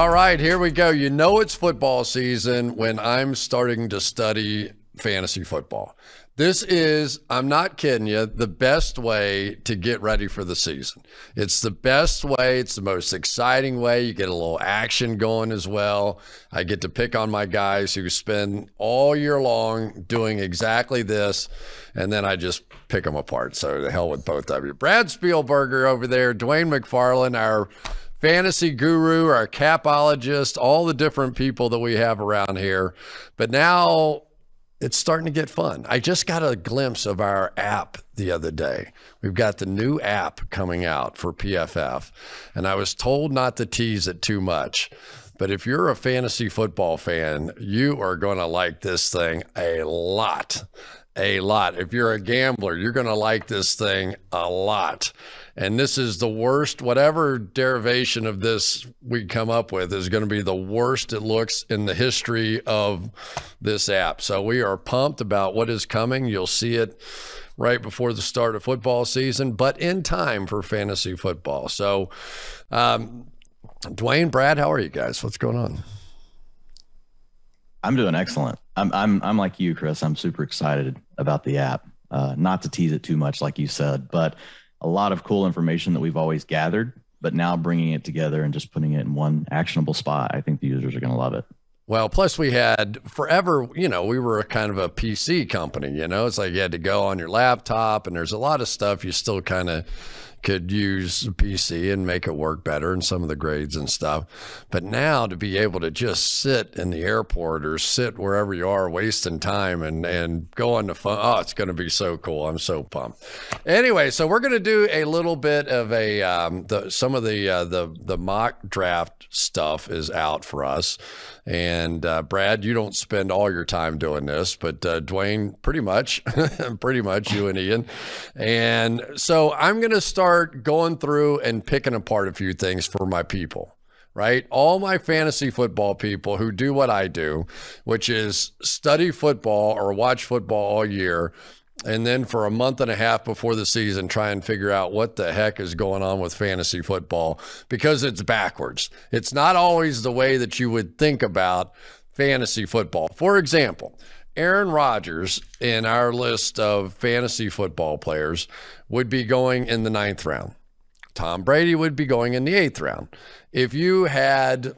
All right, here we go. You know it's football season when I'm starting to study fantasy football. This is, I'm not kidding you, the best way to get ready for the season. It's the best way. It's the most exciting way. You get a little action going as well. I get to pick on my guys who spend all year long doing exactly this, and then I just pick them apart. So the hell with both of you. Brad Spielberger over there, Dwain McFarland, our fantasy guru, our capologist, all the different people that we have around here. But now it's starting to get fun. I just got a glimpse of our app the other day. We've got the new app coming out for PFF, and I was told not to tease it too much. But if you're a fantasy football fan, you are going to like this thing a lot. A lot. If you're a gambler, you're going to like this thing a lot. And this is the worst, whatever derivation of this we come up with is going to be the worst it looks in the history of this app. So we are pumped about what is coming. You'll see it right before the start of football season, but in time for fantasy football. So, Dwain, Brad, how are you guys? What's going on? I'm doing excellent. I'm like you, Chris. I'm super excited about the app. Not to tease it too much, like you said, but a lot of cool information that we've always gathered, but now bringing it together and just putting it in one actionable spot. I think the users are going to love it. Well, plus we had forever, we were a kind of a PC company, it's like you had to go on your laptop, and there's a lot of stuff you still kind of could use a PC and make it work better and some of the grades and stuff. But now to be able to just sit in the airport or sit wherever you are wasting time and go on the phone, oh, it's going to be so cool. I'm so pumped. Anyway, so we're going to do a little bit of some of the mock draft stuff is out for us. And Brad, you don't spend all your time doing this, but Dwain, pretty much you and Ian. And so I'm going to start going through and picking apart a few things for my people, right? All my fantasy football people who do what I do, which is study football or watch football all year, and then for a month and a half before the season, try and figure out what the heck is going on with fantasy football, because it's backwards. It's not always the way that you would think about fantasy football. For example, Aaron Rodgers in our list of fantasy football players would be going in the 9th round. Tom Brady would be going in the 8th round. If you had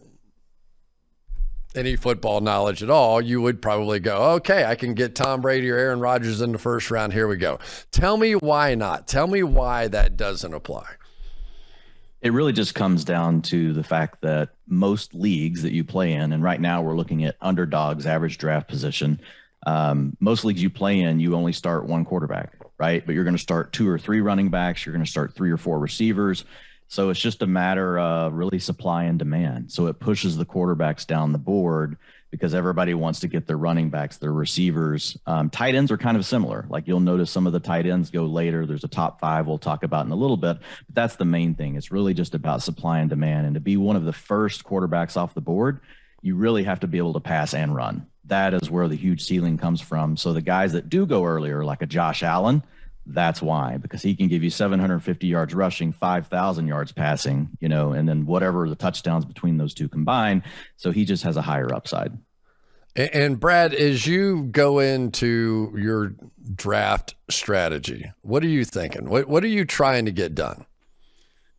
any football knowledge at all, you would probably go, okay, I can get Tom Brady or Aaron Rodgers in the 1st round. Here we go. Tell me why not. Tell me why that doesn't apply. It really just comes down to the fact that most leagues that you play in, and right now we're looking at underdogs, average draft position. Most leagues you play in, you only start one quarterback, right? But you're going to start 2 or 3 running backs. You're going to start 3 or 4 receivers. So it's just a matter of really supply and demand. So it pushes the quarterbacks down the board because everybody wants to get their running backs, their receivers. Tight ends are kind of similar. Like you'll notice some of the tight ends go later. There's a top 5 we'll talk about in a little bit, but that's the main thing. It's really just about supply and demand. And to be one of the first quarterbacks off the board, you really have to be able to pass and run. That is where the huge ceiling comes from. So the guys that do go earlier, like a Josh Allen, that's why, because he can give you 750 yards rushing, 5,000 yards passing, and then whatever the touchdowns between those two combine. So he just has a higher upside. And Brad, as you go into your draft strategy, what are you thinking? What are you trying to get done?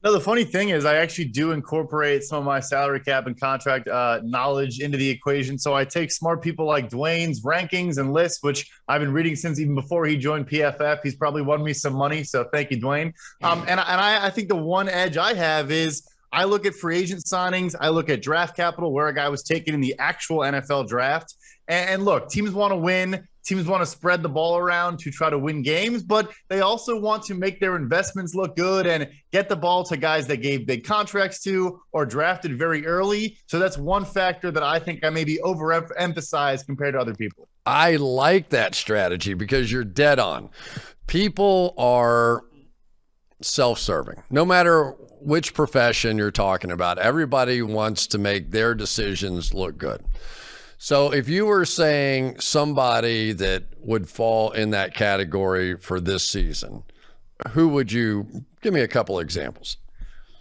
No, the funny thing is I actually do incorporate some of my salary cap and contract knowledge into the equation. So I take smart people like Dwain's rankings and lists, which I've been reading since even before he joined PFF. He's probably won me some money. So thank you, Dwain. And I think the one edge I have is I look at free agent signings. I look at draft capital, where a guy was taken in the actual NFL draft. And look, teams want to win. Teams want to spread the ball around to try to win games, but they also want to make their investments look good and get the ball to guys that gave big contracts to or drafted very early. So that's one factor that I think I maybe overemphasize compared to other people. I like that strategy because you're dead on. People are self-serving. No matter which profession you're talking about, everybody wants to make their decisions look good. So if you were saying somebody that would fall in that category for this season, who would you give me a couple examples?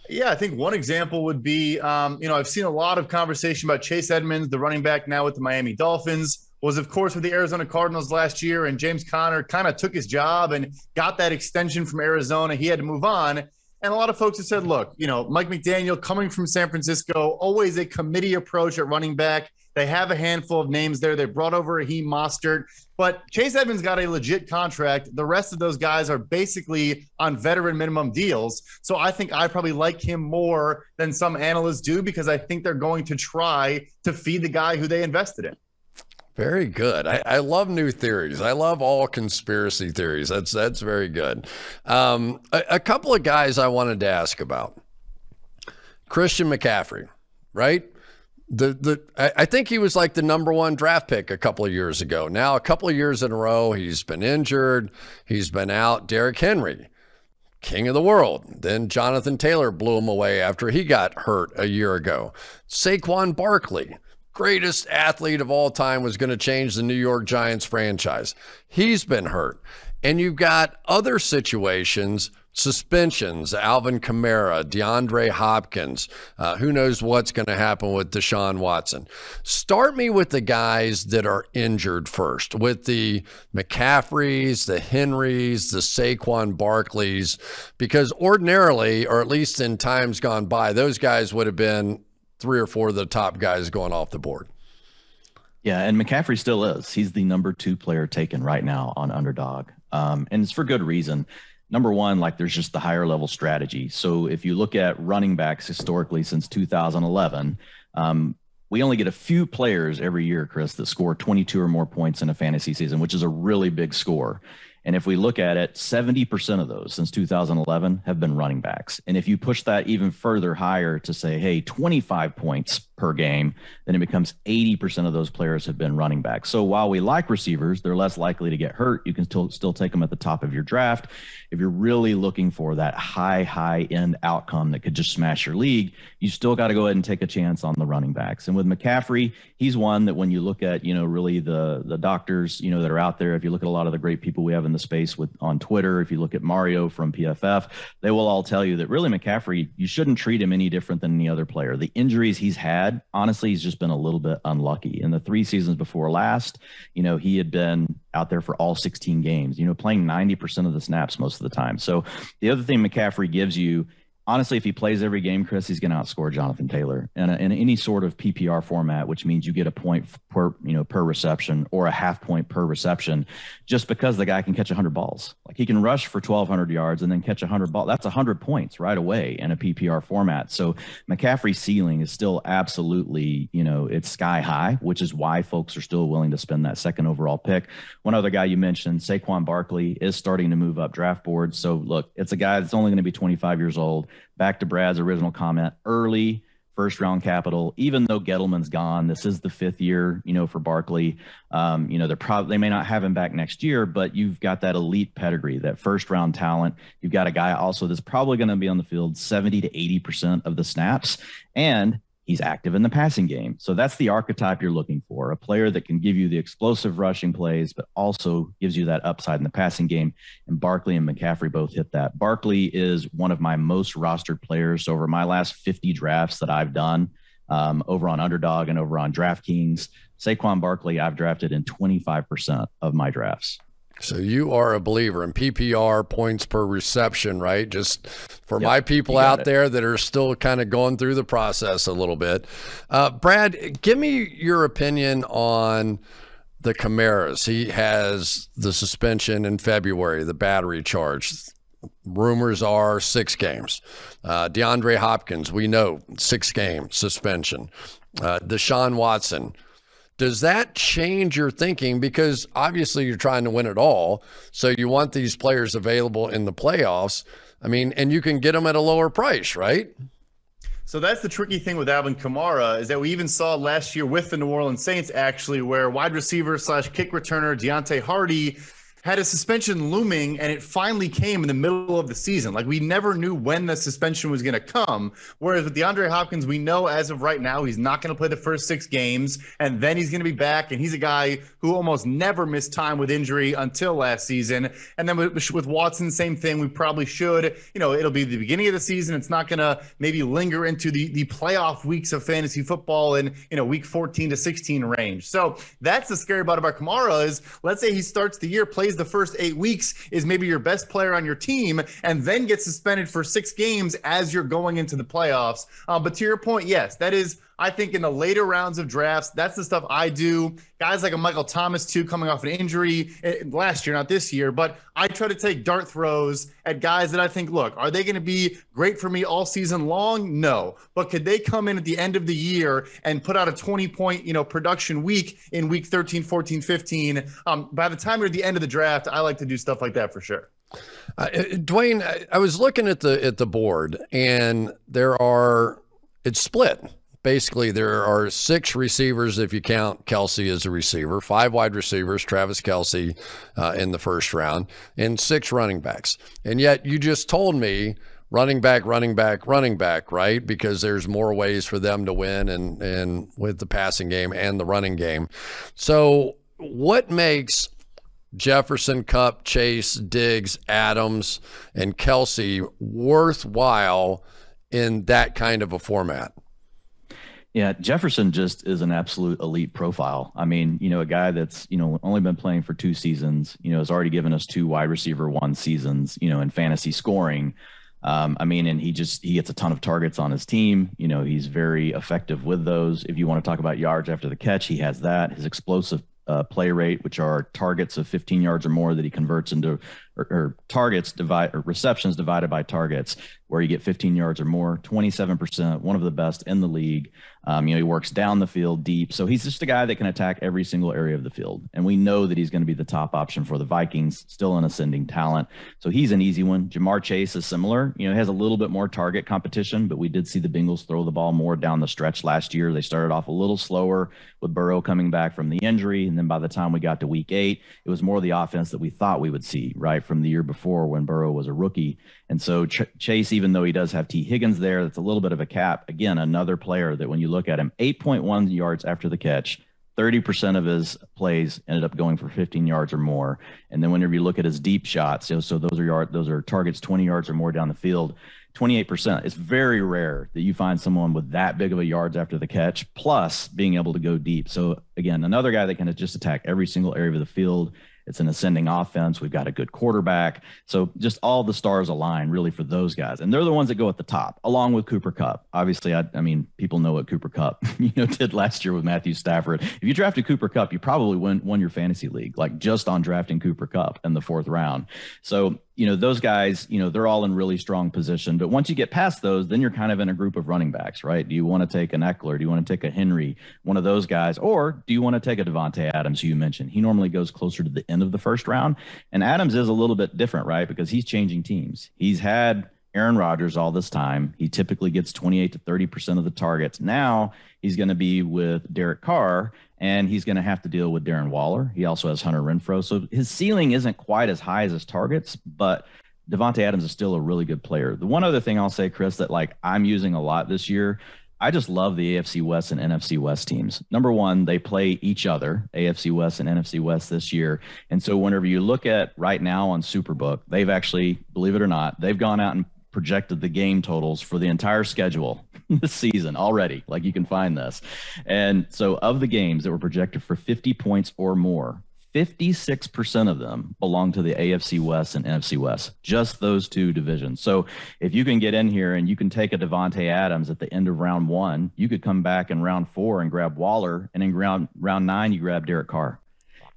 Yeah, I think one example would be, I've seen a lot of conversation about Chase Edmonds, the running back now with the Miami Dolphins, was of course with the Arizona Cardinals last year, and James Conner kind of took his job and got that extension from Arizona. He had to move on. And a lot of folks have said, look, Mike McDaniel coming from San Francisco, always a committee approach at running back. They have a handful of names there. They brought over Raheem Mostert, but Chase Edmonds got a legit contract. The rest of those guys are basically on veteran minimum deals. So I think I probably like him more than some analysts do, because I think they're going to try to feed the guy who they invested in. Very good. I love new theories. I love all conspiracy theories. That's very good. A couple of guys I wanted to ask about. Christian McCaffrey, right? I think he was like the #1 draft pick a couple of years ago. Now, a couple of years in a row, he's been injured. He's been out. Derrick Henry, king of the world. Then Jonathan Taylor blew him away after he got hurt a year ago. Saquon Barkley, greatest athlete of all time, was going to change the New York Giants franchise. He's been hurt. And you've got other situations, suspensions, Alvin Kamara, DeAndre Hopkins. Who knows what's going to happen with Deshaun Watson. Start me with the guys that are injured first, with the McCaffreys, the Henrys, the Saquon Barkleys, because ordinarily, or at least in times gone by, those guys would have been 3 or 4 of the top guys going off the board. Yeah, and McCaffrey still is. He's the #2 player taken right now on Underdog. And it's for good reason. Number one, like, there's just the higher level strategy. So if you look at running backs historically since 2011, we only get a few players every year, Chris, that score 22 or more points in a fantasy season, which is a really big score. And if we look at it, 70% of those since 2011 have been running backs. And if you push that even further higher to say, hey, 25 points per game, then it becomes 80% of those players have been running backs. So while we like receivers, they're less likely to get hurt. You can still take them at the top of your draft. If you're really looking for that high end outcome that could just smash your league, you still got to go ahead and take a chance on the running backs. And with McCaffrey, he's one that when you look at, really the doctors, that are out there, if you look at a lot of the great people we have in the space on Twitter, if you look at Mario from PFF, they will all tell you that really McCaffrey, you shouldn't treat him any different than any other player. The injuries he's had, honestly, he's just been a little bit unlucky. In the 3 seasons before last, he had been out there for all 16 games, playing 90% of the snaps most of the time. So the other thing McCaffrey gives you, honestly, if he plays every game, Chris, he's going to outscore Jonathan Taylor in any sort of PPR format, which means you get a point per reception or a half point per reception, just because the guy can catch 100 balls. Like, he can rush for 1,200 yards and then catch 100 balls. That's 100 points right away in a PPR format. So McCaffrey's ceiling is still absolutely, it's sky high, which is why folks are still willing to spend that second overall pick. One other guy you mentioned, Saquon Barkley, is starting to move up draft boards. So look, it's a guy that's only going to be 25 years old. Back to Brad's original comment, early first round capital. Even though Gettleman's gone, this is the 5th year, for Barkley. They may not have him back next year, but you've got that elite pedigree, that first round talent. You've got a guy also that's probably going to be on the field 70 to 80% of the snaps, and he's active in the passing game. So that's the archetype you're looking for, a player that can give you the explosive rushing plays, but also gives you that upside in the passing game. And Barkley and McCaffrey both hit that. Barkley is one of my most rostered players. So over my last 50 drafts that I've done over on Underdog and over on DraftKings, Saquon Barkley, I've drafted in 25% of my drafts. So you are a believer in PPR, points per reception, right? Just for my people out there that are still kind of going through the process a little bit. Brad, give me your opinion on the Camaras. He has the suspension in February, the battery charge. Rumors are 6 games. DeAndre Hopkins, we know, 6-game suspension. Deshaun Watson. Does that change your thinking? Because obviously you're trying to win it all. So you want these players available in the playoffs. I mean, and you can get them at a lower price, right? So that's the tricky thing with Alvin Kamara, is that we even saw last year with the New Orleans Saints, actually, where wide receiver / kick returner Deontay Hardy had a suspension looming, and it finally came in the middle of the season. Like, we never knew when the suspension was going to come. Whereas with DeAndre Hopkins, we know as of right now, he's not going to play the first 6 games, and then he's going to be back. And he's a guy who almost never missed time with injury until last season. And then with Watson, same thing. We probably should, it'll be the beginning of the season. It's not going to maybe linger into the playoff weeks of fantasy football in, week 14 to 16 range. So that's the scary part about Kamara is, let's say he starts the year, plays the first 8 weeks, is maybe your best player on your team, and then gets suspended for 6 games as you're going into the playoffs. But to your point, yes, that is, I think, in the later rounds of drafts, that's the stuff I do. Guys like a Michael Thomas, too, coming off an injury last year, not this year, but I try to take dart throws at guys that I think, look, are they going to be great for me all season long? No. But could they come in at the end of the year and put out a 20-point, production week in week 13, 14, 15? By the time you're at the end of the draft, I like to do stuff like that for sure. Dwain, I was looking at the board, and it's split. Basically, there are 6 receivers if you count Kelce as a receiver, 5 wide receivers, Travis Kelce in the first round, and 6 running backs. And yet you just told me running back, right? Because there's more ways for them to win and with the passing game and the running game. So what makes Jefferson, Kupp, Chase, Diggs, Adams, and Kelce worthwhile in that kind of a format? Yeah, Jefferson just is an absolute elite profile. I mean, a guy that's, only been playing for 2 seasons, has already given us 2 wide receiver 1 seasons, in fantasy scoring. And he gets a ton of targets on his team. He's very effective with those. If you want to talk about yards after the catch, he has that. His explosive play rate, which are targets of 15 yards or more that he converts into, or receptions divided by targets, where you get 15 yards or more, 27%, one of the best in the league. He works down the field deep. So he's just a guy that can attack every single area of the field. And we know that he's going to be the top option for the Vikings, still an ascending talent. So he's an easy one. Jamar Chase is similar. He has a little bit more target competition, but we did see the Bengals throw the ball more down the stretch last year. They started off a little slower with Burrow coming back from the injury. And then by the time we got to week 8, it was more the offense that we thought we would see, right, from the year before when Burrow was a rookie. And so Chase, even though he does have T. Higgins there, that's a little bit of a cap. Again, another player that when you look at him, 8.1 yards after the catch, 30% of his plays ended up going for 15 yards or more. And then whenever you look at his deep shots, so those are targets 20 yards or more down the field, 28%. It's very rare that you find someone with that big of a yards after the catch, plus being able to go deep. So again, another guy that can just attack every single area of the field. It's an ascending offense. We've got a good quarterback. So just all the stars align really for those guys. And they're the ones that go at the top, along with Cooper Kupp. Obviously, I mean, people know what Cooper Kupp, did last year with Matthew Stafford. If you drafted Cooper Kupp, you probably won your fantasy league, like just on drafting Cooper Kupp in the 4th round. So, those guys, they're all in really strong position. But once you get past those, then you're kind of in a group of running backs, right? Do you want to take an Eckler? Do you want to take a Henry, one of those guys? Or do you want to take a Devontae Adams, who you mentioned? He normally goes closer to the end of the 1st round. And Adams is a little bit different, right? Because he's changing teams. He's had Aaron Rodgers all this time. He typically gets 28 to 30% of the targets. Now he's going to be with Derek Carr, and he's going to have to deal with Darren Waller. He also has Hunter Renfrow. So his ceiling isn't quite as high as his targets, but Devontae Adams is still a really good player. The one other thing I'll say, Chris, that I'm using a lot this year, I just love the AFC West and NFC West teams. Number one, they play each other, AFC West and NFC West this year. And so whenever you look at right now on Superbook, they've actually, believe it or not, they've gone out and projected the game totals for the entire schedule this season already. Like, you can find this. And so of the games that were projected for 50 points or more, 56% of them belong to the AFC West and NFC West, just those 2 divisions. So if you can get in here and you can take a Devontae Adams at the end of round 1, you could come back in round 4 and grab Waller, and in round 9, you grab Derek Carr.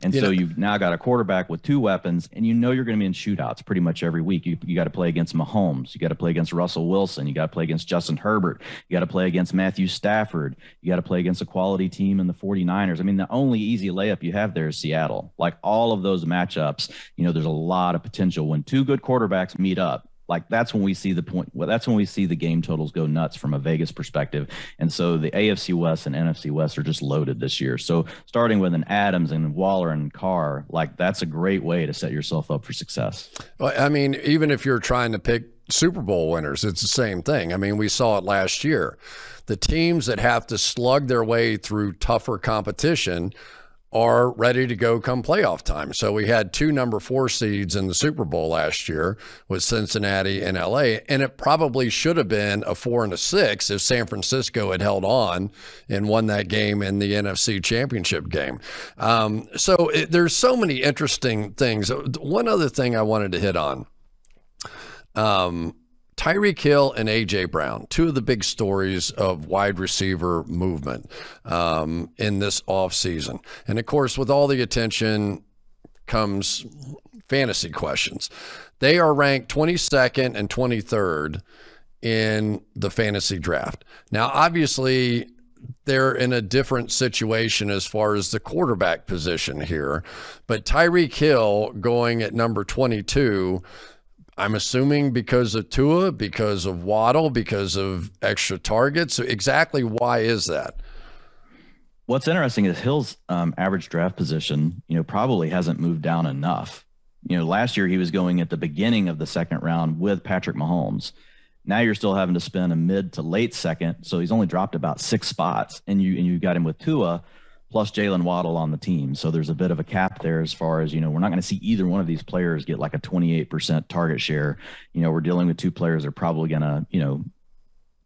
And so you've now got a quarterback with 2 weapons, and you're going to be in shootouts pretty much every week. You got to play against Mahomes. You got to play against Russell Wilson. You got to play against Justin Herbert. You got to play against Matthew Stafford. You got to play against a quality team in the 49ers. I mean, the only easy layup you have there is Seattle. Like, all of those matchups, there's a lot of potential when 2 good quarterbacks meet up. Like that's when we see the point. Well, that's when we see the game totals go nuts from a Vegas perspective. And so the AFC West and NFC West are just loaded this year. So starting with an Adams and Waller and Carr, like that's a great way to set yourself up for success. Well, I mean, even if you're trying to pick Super Bowl winners, it's the same thing. I mean, we saw it last year. The teams that have to slug their way through tougher competition are ready to go come playoff time. So we had 2 number 4 seeds in the Super Bowl last year with Cincinnati and LA, and it probably should have been a 4 and a 6 if San Francisco had held on and won that game in the NFC Championship game. There's so many interesting things. One other thing I wanted to hit on. Tyreek Hill and A.J. Brown, 2 of the big stories of wide receiver movement in this offseason. And, of course, with all the attention comes fantasy questions. They are ranked 22nd and 23rd in the fantasy draft. Now, obviously, they're in a different situation as far as the quarterback position here. But Tyreek Hill going at number 22, I'm assuming because of Tua, because of Waddle, because of extra targets. Exactly why is that? What's interesting is Hill's average draft position, probably hasn't moved down enough. Last year he was going at the beginning of the second round with Patrick Mahomes. Now you're still having to spend a mid to late second, so he's only dropped about 6 spots, and you got him with Tua plus Jalen Waddle on the team. So there's a bit of a cap there as far as, we're not going to see either one of these players get like a 28% target share. We're dealing with 2 players that are probably going to,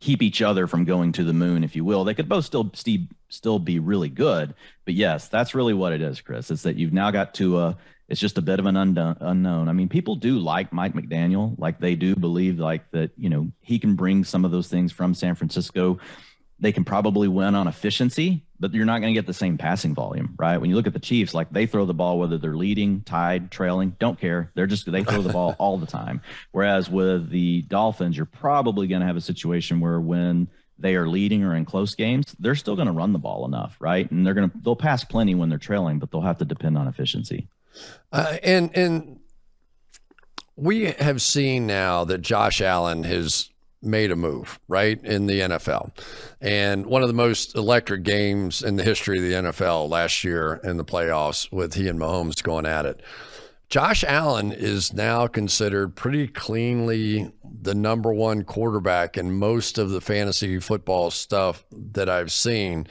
keep each other from going to the moon, if you will. They could both still be really good. But yes, that's really what it is, Chris. It's that you've now got Tua. It's just a bit of an unknown. I mean, people do like Mike McDaniel. Like they do believe like that, he can bring some of those things from San Francisco. They can probably win on efficiency, but you're not going to get the same passing volume, right? When you look at the Chiefs, like they throw the ball, whether they're leading, tied, trailing, don't care. They throw the ball all the time. Whereas with the Dolphins, you're probably going to have a situation where when they are leading or in close games, they're still going to run the ball enough, right? And they'll pass plenty when they're trailing, but they'll have to depend on efficiency. And we have seen now that Josh Allen has made a move, right, in the NFL. And one of the most electric games in the history of the NFL last year in the playoffs with he and Mahomes going at it. Josh Allen is now considered pretty cleanly the number 1 quarterback in most of the fantasy football stuff that I've seen,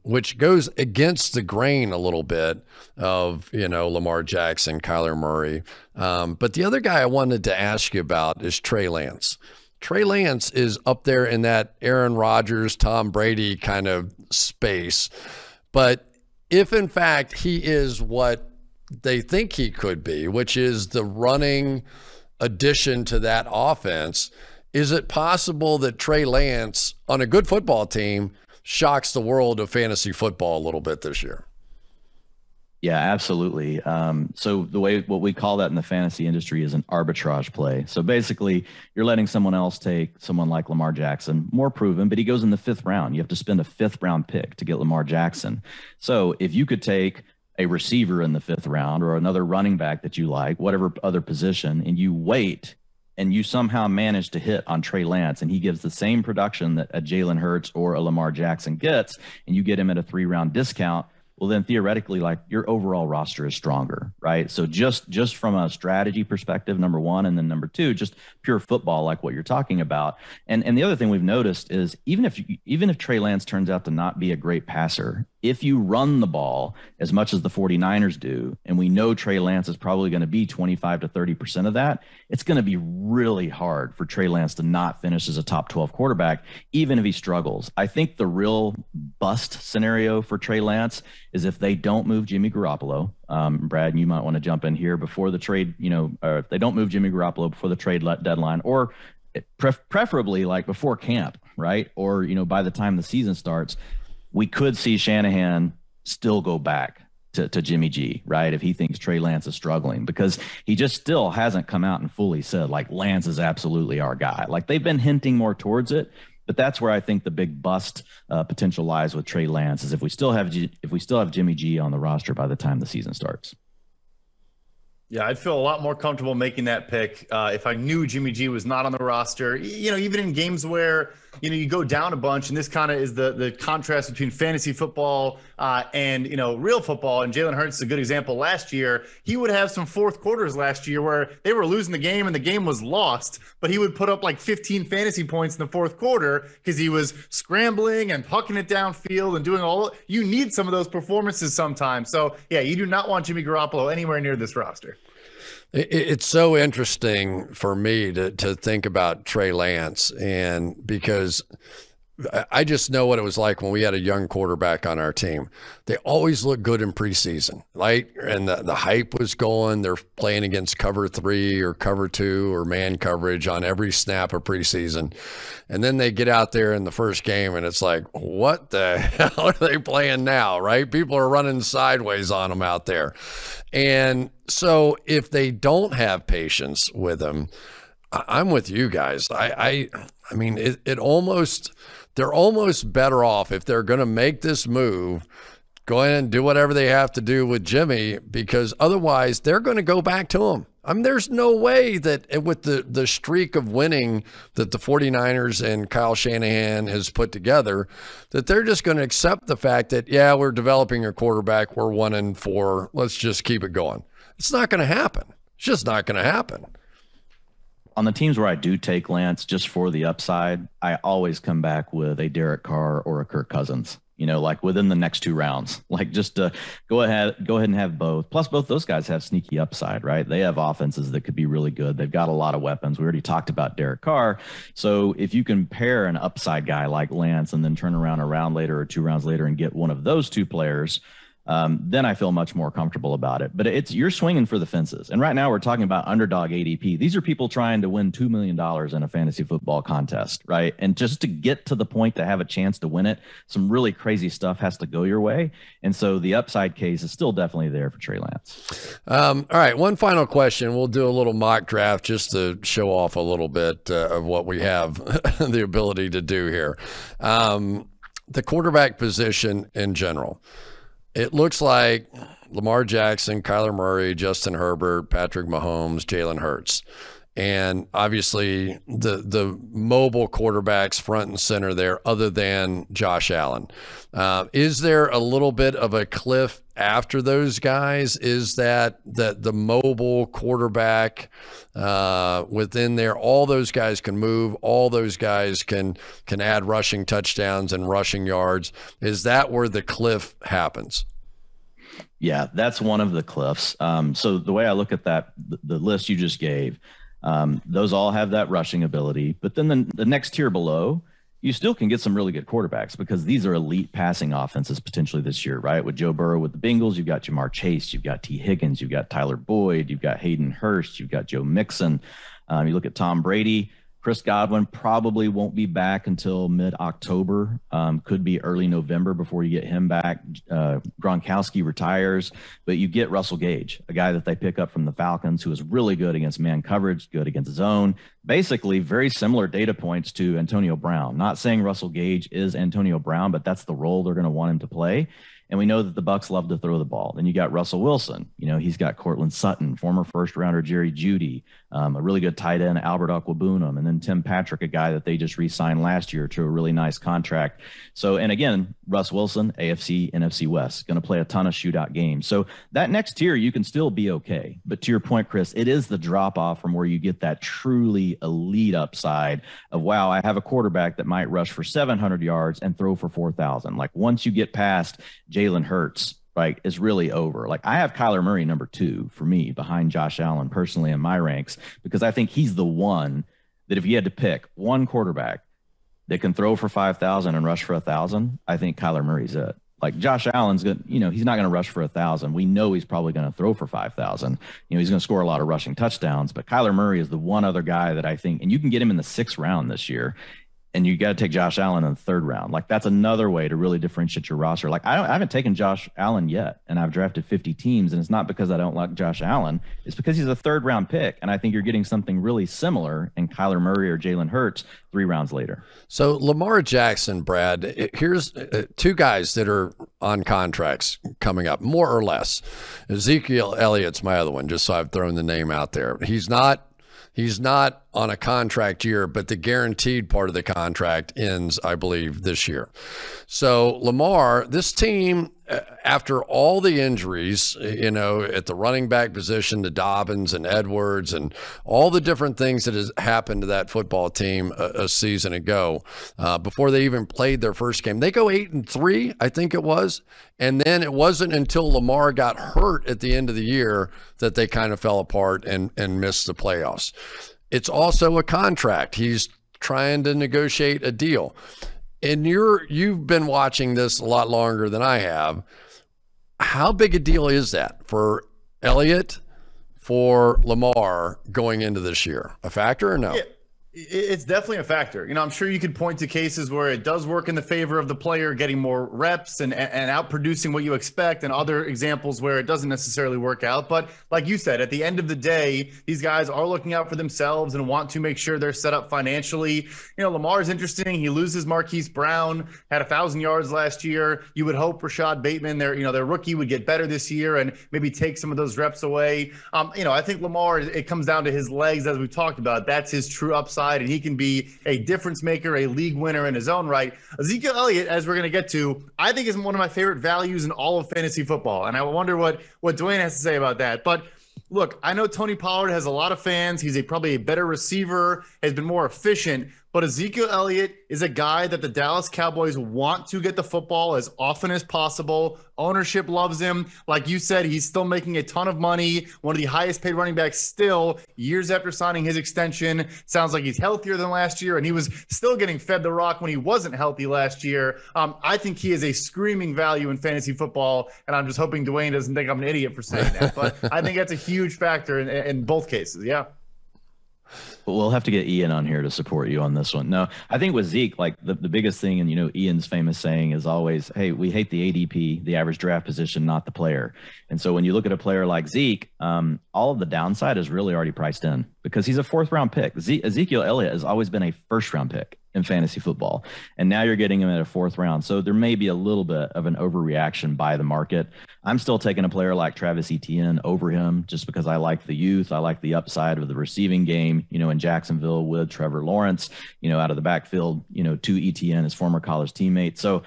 which goes against the grain a little bit of, Lamar Jackson, Kyler Murray. But the other guy I wanted to ask you about is Trey Lance. Trey Lance is up there in that Aaron Rodgers, Tom Brady kind of space. But if in fact he is what they think he could be, which is the running addition to that offense, is it possible that Trey Lance on a good football team shocks the world of fantasy football a little bit this year? Yeah, absolutely. So what we call that in the fantasy industry is an arbitrage play. So basically you're letting someone else take someone like Lamar Jackson, more proven, but he goes in the 5th round. You have to spend a 5th round pick to get Lamar Jackson. So if you could take a receiver in the 5th round or another running back that you like, whatever other position, and you wait and you somehow manage to hit on Trey Lance and he gives the same production that a Jalen Hurts or a Lamar Jackson gets, and you get him at a 3-round discount, well, then theoretically, like your overall roster is stronger, right? So just from a strategy perspective, number 1, and then number 2, just pure football, like what you're talking about. And the other thing we've noticed is even if Trey Lance turns out to not be a great passer, if you run the ball as much as the 49ers do, and we know Trey Lance is probably going to be 25 to 30% of that, it's going to be really hard for Trey Lance to not finish as a top 12 quarterback, even if he struggles. I think the real bust scenario for Trey Lance is if they don't move Jimmy Garoppolo. Brad, you might want to jump in here before the trade, or if they don't move Jimmy Garoppolo before the trade deadline, or preferably like before camp, right? Or, by the time the season starts, we could see Shanahan still go back to Jimmy G, right? If he thinks Trey Lance is struggling, because he just still hasn't come out and fully said like Lance is absolutely our guy. Like they've been hinting more towards it, but that's where I think the big bust potential lies with Trey Lance is if we still have Jimmy G on the roster by the time the season starts. Yeah, I'd feel a lot more comfortable making that pick if I knew Jimmy G was not on the roster. Even in games where, you go down a bunch, and this kind of is the contrast between fantasy football and, real football. And Jalen Hurts is a good example. Last year, he would have some fourth quarters last year where they were losing the game and the game was lost, but he would put up like 15 fantasy points in the fourth quarter because he was scrambling and pucking it downfield and doing you need some of those performances sometimes. So yeah, you do not want Jimmy Garoppolo anywhere near this roster. It's so interesting for me to think about Trey Lance, and because I just know what it was like when we had a young quarterback on our team. They always look good in preseason, right? And the hype was going. They're playing against cover 3 or cover 2 or man coverage on every snap of preseason. And then they get out there in the first game and it's like, what the hell are they playing now, right? People are running sideways on them out there. And so if they don't have patience with them, I'm with you guys. I mean, it almost... They're almost better off if they're going to make this move, go ahead and do whatever they have to do with Jimmy, because otherwise they're going to go back to him. I mean, there's no way that with the streak of winning that the 49ers and Kyle Shanahan has put together, that they're just going to accept the fact that, yeah, we're developing a quarterback. We're 1-4. Let's just keep it going. It's not going to happen. It's just not going to happen. On the teams where I do take Lance just for the upside, I always come back with a Derek Carr or a Kirk Cousins, like within the next 2 rounds, like just go ahead and have both. Plus both those guys have sneaky upside, right? They have offenses that could be really good. They've got a lot of weapons. We already talked about Derek Carr. So if you can pair an upside guy like Lance and then turn around a round later or 2 rounds later and get one of those 2 players, then I feel much more comfortable about it. But you're swinging for the fences. And right now we're talking about underdog ADP. These are people trying to win $2 million in a fantasy football contest, right? And just to get to the point to have a chance to win it, some really crazy stuff has to go your way. And so the upside case is still definitely there for Trey Lance. All right, one final question. We'll do a little mock draft just to show off a little bit of what we have the ability to do here. The quarterback position in general. It looks like Lamar Jackson, Kyler Murray, Justin Herbert, Patrick Mahomes, Jalen Hurts. And obviously the mobile quarterbacks front and center there other than Josh Allen. Is there a little bit of a cliff after those guys? Is that the mobile quarterback within there, all those guys can move, all those guys can add rushing touchdowns and rushing yards? Is that where the cliff happens? Yeah, that's one of the cliffs. So the way I look at that, the list you just gave, those all have that rushing ability. But then the next tier below, you still can get some really good quarterbacks because these are elite passing offenses potentially this year, right? With Joe Burrow with the Bengals, you've got Jamar Chase, you've got T. Higgins, you've got Tyler Boyd, you've got Hayden Hurst, you've got Joe Mixon. You look at Tom Brady. Chris Godwin probably won't be back until mid-October, could be early November before you get him back. Gronkowski retires, but you get Russell Gage, a guy that they pick up from the Falcons who is really good against man coverage, good against zone. Basically, very similar data points to Antonio Brown. Not saying Russell Gage is Antonio Brown, but that's the role they're going to want him to play. And we know that the Bucs love to throw the ball. Then you got Russell Wilson. He's got Cortland Sutton, former first-rounder Jerry Jeudy, a really good tight end, Albert Okwuegbunam, and then Tim Patrick, a guy that they just re-signed last year to a really nice contract. So, and again, Russ Wilson, AFC, NFC West, going to play a ton of shootout games. So that next tier, you can still be okay. But to your point, Chris, it is the drop-off from where you get that truly elite upside of, wow, I have a quarterback that might rush for 700 yards and throw for 4,000. Like once you get past Jalen Hurts, right, is really over. Like I have Kyler Murray number 2 for me behind Josh Allen personally in my ranks, because I think he's the one that if you had to pick one quarterback that can throw for 5,000 and rush for 1,000, I think Kyler Murray's it. Like Josh Allen's good, he's not going to rush for 1,000. We know he's probably going to throw for 5,000. He's going to score a lot of rushing touchdowns, but Kyler Murray is the one other guy that I think, and you can get him in the 6th round this year. and you got to take Josh Allen in the third round. Like that's another way to really differentiate your roster. Like I haven't taken Josh Allen yet, and I've drafted 50 teams, and it's not because I don't like Josh Allen. It's because he's a third round pick, and I think you're getting something really similar in Kyler Murray or Jalen Hurts 3 rounds later. So Lamar Jackson, Brad, here's 2 guys that are on contracts coming up, more or less. Ezekiel Elliott's my other one, just so I've thrown the name out there. He's not on a contract year, but the guaranteed part of the contract ends, I believe, this year. So Lamar, this team, after all the injuries, you know, at the running back position, to Dobbins and Edwards and all the different things that has happened to that football team a season ago, before they even played their first game, they go 8-3, I think it was. And then it wasn't until Lamar got hurt at the end of the year that they kind of fell apart and missed the playoffs. It's also a contract. He's trying to negotiate a deal. And you've been watching this a lot longer than I have. How big a deal is that for Elliott, for Lamar going into this year? A factor or no? Yeah. It's definitely a factor. You know, I'm sure you could point to cases where it does work in the favor of the player getting more reps and out producing what you expect, and other examples where it doesn't necessarily work out. But like you said, at the end of the day, these guys are looking out for themselves and want to make sure they're set up financially. You know, Lamar is interesting. He loses Marquise Brown, had 1,000 yards last year. You would hope Rashad Bateman, their rookie, would get better this year and maybe take some of those reps away. You know, I think Lamar, it comes down to his legs, as we've talked about. That's his true upside, and he can be a difference maker, a league winner in his own right. Ezekiel Elliott, as we're going to get to, I think is one of my favorite values in all of fantasy football, and I wonder what Dwain has to say about that. But look, I know Tony Pollard has a lot of fans. He's probably a better receiver, has been more efficient. But Ezekiel Elliott is a guy that the Dallas Cowboys want to get the football as often as possible. Ownership loves him. Like you said, he's still making a ton of money. One of the highest paid running backs still, years after signing his extension. Sounds like he's healthier than last year, and he was still getting fed the rock when he wasn't healthy last year. I think he is a screaming value in fantasy football, and I'm just hoping Dwain doesn't think I'm an idiot for saying that. But I think that's a huge factor in both cases, yeah. We'll have to get Ian on here to support you on this one. No, I think with Zeke, like the biggest thing, and you know, Ian's famous saying is always, hey, we hate the ADP, the average draft position, not the player. And so when you look at a player like Zeke, all of the downside is really already priced in because he's a 4th round pick. Ezekiel Elliott has always been a 1st round pick in fantasy football, and now you're getting him at a 4th round. So there may be a little bit of an overreaction by the market. I'm still taking a player like Travis Etienne over him just because I like the youth. I like the upside of the receiving game, you know, in Jacksonville with Trevor Lawrence, you know, out of the backfield, you know, to Etienne, his former college teammate. So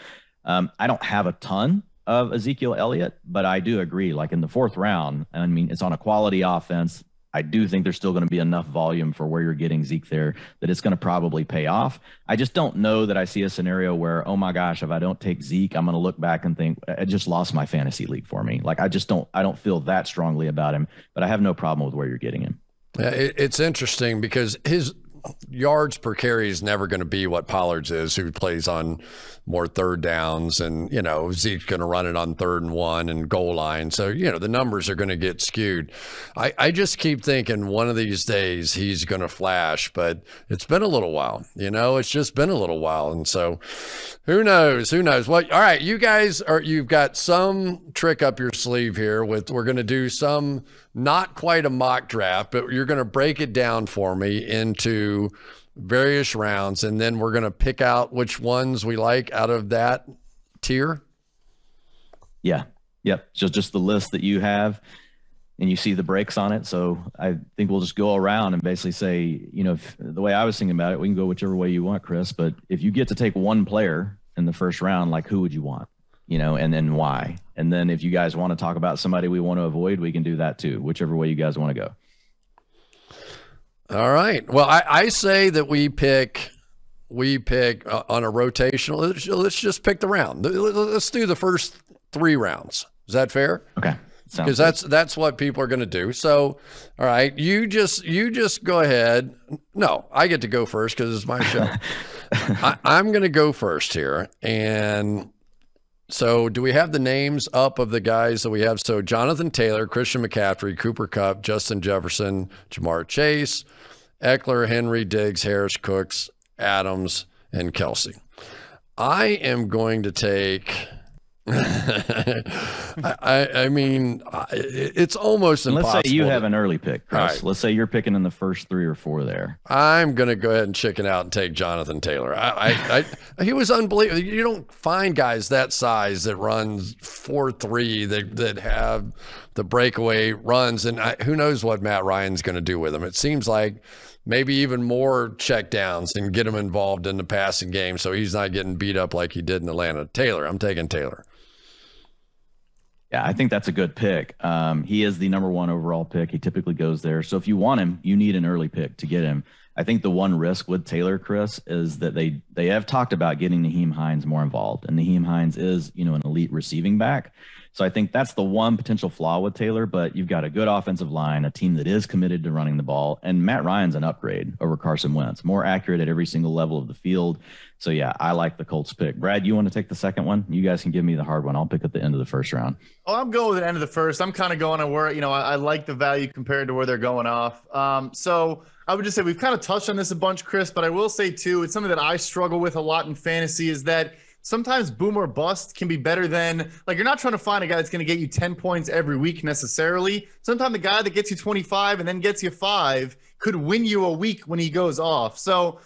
I don't have a ton of Ezekiel Elliott, but I do agree, like in the 4th round, I mean, it's on a quality offense. I do think there's still going to be enough volume for where you're getting Zeke there that it's going to probably pay off. I just don't know that I see a scenario where, oh my gosh, if I don't take Zeke, I'm going to look back and think I just lost my fantasy league for me. Like I don't feel that strongly about him, but I have no problem with where you're getting him. Yeah, it's interesting because his yards per carry is never going to be what Pollard's is, who plays on more 3rd downs, and you know, Zeke's going to run it on 3rd and 1 and goal line. So you know, the numbers are going to get skewed. I just keep thinking one of these days he's going to flash, but it's been a little while. You know, it's just been a little while, and so who knows? Well, all right, you guys you've got some trick up your sleeve here. We're going to do some, not quite a mock draft, but you're going to break it down for me into various rounds, and then we're going to pick out which ones we like out of that tier. Yeah. Yep. So just the list that you have, and you see the breaks on it. So I think we'll just go around and basically say, you know, the way I was thinking about it, we can go whichever way you want, Chris, but if you get to take one player in the 1st round, like who would you want? You know, and then why? And then if you guys want to talk about somebody we want to avoid, we can do that too, whichever way you guys want to go. All right. Well, I say that we pick on a rotational. Let's just pick the round. Let's do the first 3 rounds. Is that fair? Okay. Because that's what people are going to do. So, all right, you just go ahead. No, I get to go first because it's my show. I'm going to go first here. And so do we have the names up of the guys that we have? So Jonathan Taylor, Christian McCaffrey, Cooper Kupp, Justin Jefferson, Jamar Chase, Eckler, Henry, Diggs, Harris, Cooks, Adams, and Kelsey. I am going to take. I mean, it's almost impossible. Let's say you have an early pick, Chris. Right. Let's say you're picking in the first 3 or 4 there. I'm going to go ahead and chicken out and take Jonathan Taylor. He was unbelievable. You don't find guys that size that runs 4.3 that have the breakaway runs, and who knows what Matt Ryan's going to do with him. It seems like maybe even more checkdowns and get him involved in the passing game so he's not getting beat up like he did in Atlanta. Taylor, I'm taking Taylor. Yeah, I think that's a good pick. He is the number 1 overall pick. He typically goes there. So if you want him, you need an early pick to get him. I think the one risk with Taylor, Chris, is that they have talked about getting Nyheim Hines more involved. And Nyheim Hines is, an elite receiving back. So I think that's the one potential flaw with Taylor, but you've got a good offensive line, a team that is committed to running the ball, and Matt Ryan's an upgrade over Carson Wentz, more accurate at every single level of the field. So yeah, I like the Colts pick. Brad, you want to take the second one? You guys can give me the hard one. I'll pick at the end of the first round. Oh, I'm going with the end of the first. I'm kind of going on where, I like the value compared to where they're going off. So I would just say we've kind of touched on this a bunch, Chris, but I will say too, it's something that I struggle with a lot in fantasy is that sometimes boom or bust can be better than, like, you're not trying to find a guy that's going to get you 10 points every week necessarily. Sometimes the guy that gets you 25 and then gets you 5 could win you a week when he goes off. So,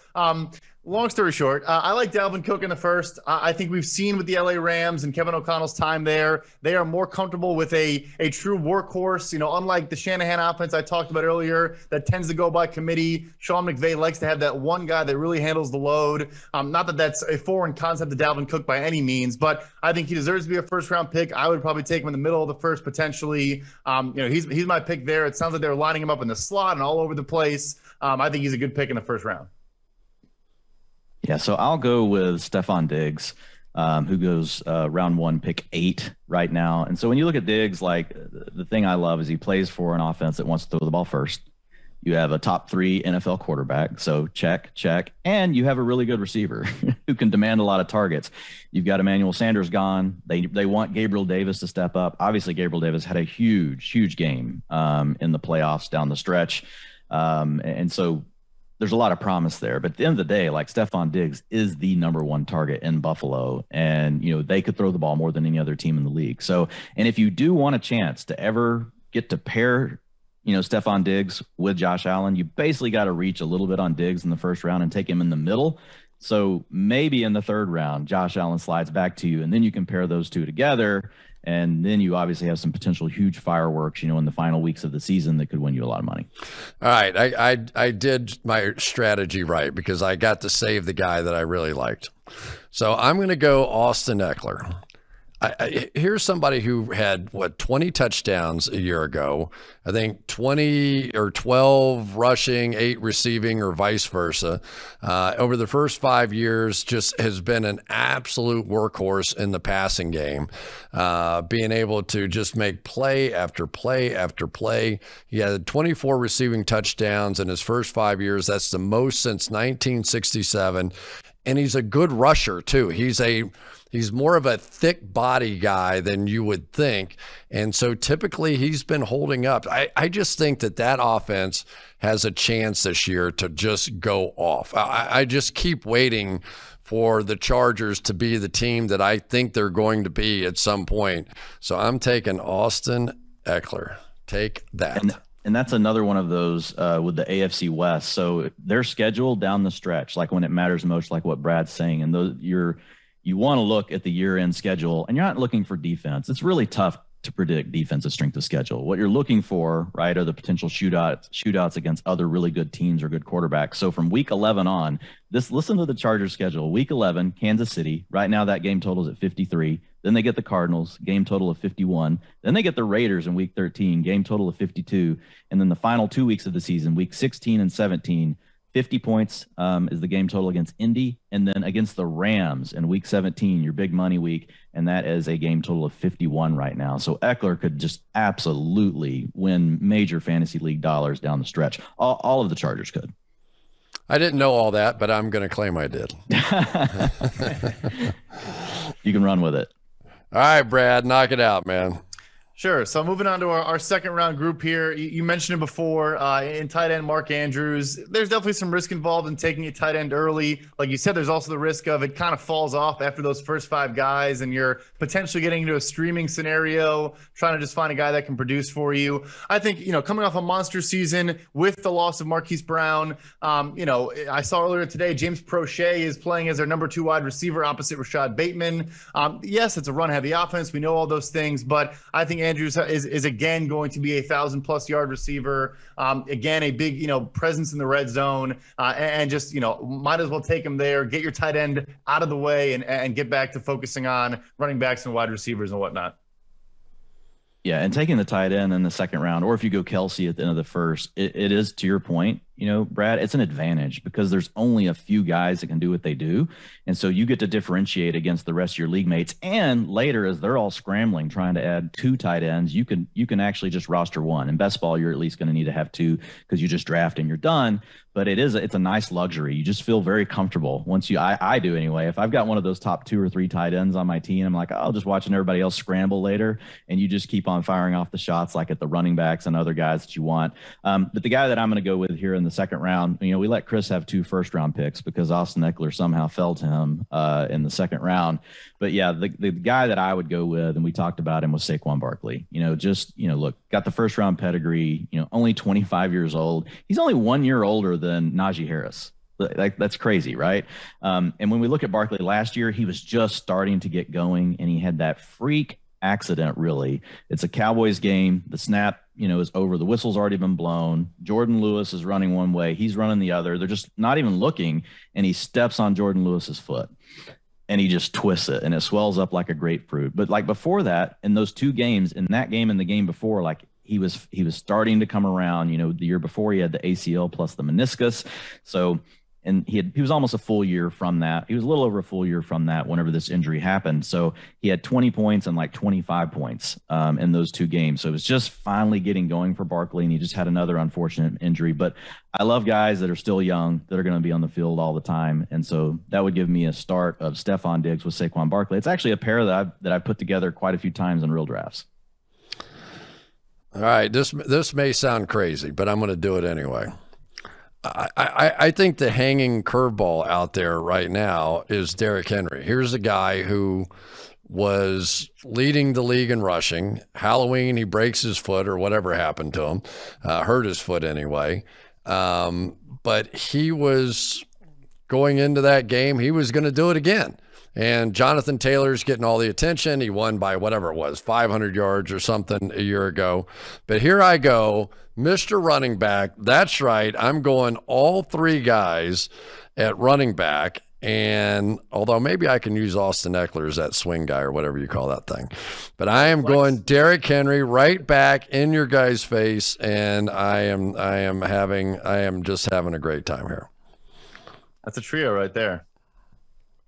long story short, I like Dalvin Cook in the first. I think we've seen with the LA Rams and Kevin O'Connell's time there, they are more comfortable with a true workhorse, unlike the Shanahan offense I talked about earlier that tends to go by committee. Sean McVay likes to have that one guy that really handles the load. Not that that's a foreign concept to Dalvin Cook by any means, but I think he deserves to be a first-round pick. I would probably take him in the middle of the first potentially. He's my pick there. It sounds like they're lining him up in the slot and all over the place. I think he's a good pick in the first round. Yeah, so I'll go with Stephon Diggs, who goes round 1, pick 8 right now. And so when you look at Diggs, like, the thing I love is he plays for an offense that wants to throw the ball first. You have a top 3 NFL quarterback, so check. And you have a really good receiver who can demand a lot of targets. You've got Emmanuel Sanders gone. They want Gabriel Davis to step up. Obviously, Gabriel Davis had a huge game in the playoffs down the stretch. And so there's a lot of promise there, but at the end of the day, like, Stephon Diggs is the number 1 target in Buffalo, and they could throw the ball more than any other team in the league. So, and if you do want a chance to ever get to pair, Stephon Diggs with Josh Allen, you basically got to reach a little bit on Diggs in the first round and take him in the middle. So maybe in the third round, Josh Allen slides back to you, and then you can pair those two together. And then you obviously have some potential huge fireworks, in the final weeks of the season that could win you a lot of money. All right. I did my strategy right because I got to save the guy that I really liked. So I'm going to go Austin Eckler. Here's somebody who had 20 touchdowns a year ago. I think 20 or 12 rushing, 8 receiving, or vice versa. Over the first 5 years, just has been an absolute workhorse in the passing game, being able to just make play after play after play. He had 24 receiving touchdowns in his first 5 years. That's the most since 1967. And he's a good rusher too. He's more of a thick body guy than you would think. And so typically he's been holding up. I just think that offense has a chance this year to just go off. I just keep waiting for the Chargers to be the team that I think they're going to be at some point. So I'm taking Austin Eckler. Take that. And that's another one of those with the AFC West. So their schedule down the stretch, like when it matters most, like what Brad's saying, and you want to look at the year-end schedule, and you're not looking for defense. It's really tough to predict defensive strength of schedule. What you're looking for, right, are the potential shootouts against other really good teams or good quarterbacks. So from week 11 on, listen to the Chargers schedule. Week 11, Kansas City. Right now that game total is at 53. Then they get the Cardinals, game total of 51. Then they get the Raiders in week 13, game total of 52. And then the final 2 weeks of the season, week 16 and 17, 50 points is the game total against Indy, and then against the Rams in week 17, your big money week, and that is a game total of 51 right now. So Eckler could just absolutely win major fantasy league dollars down the stretch. All of the Chargers could. I didn't know all that, but I'm going to claim I did. You can run with it. All right, Brad, knock it out, man. Sure. So moving on to our second round group here. You mentioned it before in tight end, Mark Andrews. There's definitely some risk involved in taking a tight end early. Like you said, there's also the risk of it kind of falls off after those first 5 guys, and you're potentially getting into a streaming scenario, trying to just find a guy that can produce for you. I think, coming off a monster season with the loss of Marquise Brown, I saw earlier today, James Prochet is playing as their number 2 wide receiver opposite Rashad Bateman. Yes, it's a run-heavy offense. We know all those things, but I think Andrews is again going to be a 1,000+ yard receiver. Again, a big presence in the red zone, and just might as well take him there. Get your tight end out of the way and get back to focusing on running backs and wide receivers and whatnot. Yeah, and taking the tight end in the second round, or if you go Kelsey at the end of the first, it is, to your point, Brad, it's an advantage because there's only a few guys that can do what they do. And so you get to differentiate against the rest of your league mates. And later, as they're all scrambling, trying to add 2 tight ends, you can actually just roster 1. In best ball, you're at least going to need to have 2 because you just draft and you're done. But it's a nice luxury. You just feel very comfortable once I do anyway. If I've got one of those top 2 or 3 tight ends on my team, I'm like, I'll just watching everybody else scramble later. And you just keep on firing off the shots like at the running backs and other guys that you want. But the guy that I'm going to go with here in the second round, we let Cris have 2 first-round picks because Austin Eckler somehow fell to him in the second round. But yeah, the guy that I would go with, and we talked about him, was Saquon Barkley. Look, got the first-round pedigree. Only 25 years old. He's only 1 year older than Najee Harris. That's crazy, right? And when we look at Barkley last year, he was just starting to get going, and he had that freak accident. Really, it's a Cowboys game. The snap is over. The whistle's already been blown. Jordan Lewis is running one way. He's running the other. They're just not even looking. And he steps on Jordan Lewis's foot and he just twists it and it swells up like a grapefruit. But like before that, in those 2 games, in that game and the game before, like he was starting to come around. The year before he had the ACL plus the meniscus. So, and he was almost a full year from that. He was a little over a full year from that whenever this injury happened. So he had 20 points and like 25 points in those 2 games. So it was just finally getting going for Barkley, and he just had another unfortunate injury. But I love guys that are still young that are going to be on the field all the time. And so that would give me a start of Stephon Diggs with Saquon Barkley. It's actually a pair that I've put together quite a few times in real drafts. All right, this may sound crazy, but I'm going to do it anyway. I think the hanging curveball out there right now is Derrick Henry. Here's a guy who was leading the league in rushing. Halloween, he breaks his foot or whatever happened to him, hurt his foot anyway. But he was going into that game, he was going to do it again. And Jonathan Taylor's getting all the attention. He won by whatever it was, 500 yards or something a year ago. But here I go, Mr. Running Back. That's right. I'm going all 3 guys at running back. And although maybe I can use Austin Eckler as that swing guy or whatever you call that thing. But I am going Derrick Henry right back in your guy's face. And I am just having a great time here. That's a trio right there.